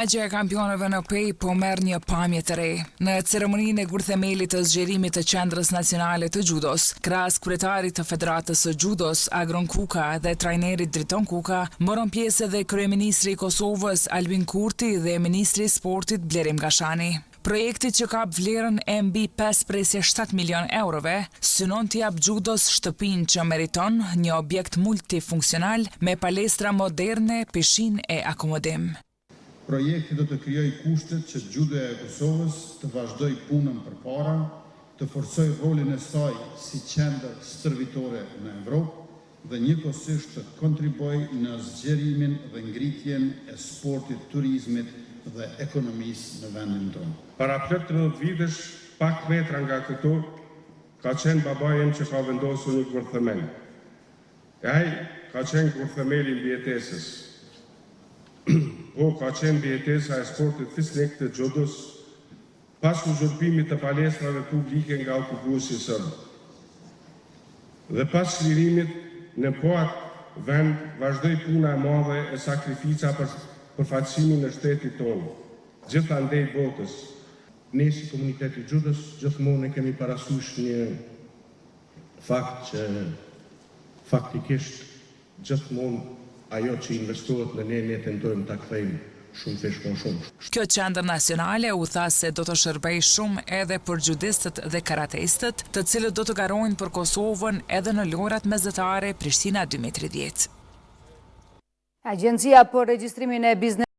Gjë e kampionëve në pej po merr një pamje të re. Në ceremoninë e gurthemelit të zgjerimit të Qendrës Nacionale të Gjudos, krahas kryetarit të Federatës së Gjudos, Agron Kuka dhe trajnerit Driton Kuka, morën pjesë edhe kryeministri i Kosovës Albin Kurti dhe ministri i sportit Blerim Gashani. Projekti që ka vlerën e mbi 5,7 milion eurove, synon të jap Gjudos shtëpinë që meriton, një objekt multifunksional me palestra moderne, pishinë e akomodim. Projekti do të krijojë kushtet që Gjudoja e Kosovës të vazhdoj punën përpara, të forcoj rolin e saj si qendër stërvitore në Evropë dhe njëkohësisht të kontribuoj në zgjerimin dhe ngritjen e sportit, turizmit dhe ekonomisë në vendin tonë. Para plot 30 vitesh, pak metra nga këtu, ka qenë babajem që ka vendosur një gurthemel. Ai ka qenë gurthemeli i mbijetesës. Po ka qenë mbijetesa e sportit fisnik të Gjudos, pas uzurpimit të palestrave publike nga autobusi sërb. Dhe pas çlirimit në poat vend vazhdoi puna e madhe e sakrifica për përfaqësimin e shtetit tonë, gjithandej botës. Ne si komuniteti Gjudos gjithmonë kemi parasysh një fakt që faktikisht gjithmonë ajo që investohet në ne tentojmë ta kthejmë shumë fish kon shumë. Kjo qendër nacionale u tha se do të shërbejë shumë edhe për gjudistët dhe karateistët, të cilët do të garojnë për Kosovën edhe në lojrat mesdhetare Prishtina 2030. Agjencia për regjistrimin e biznesit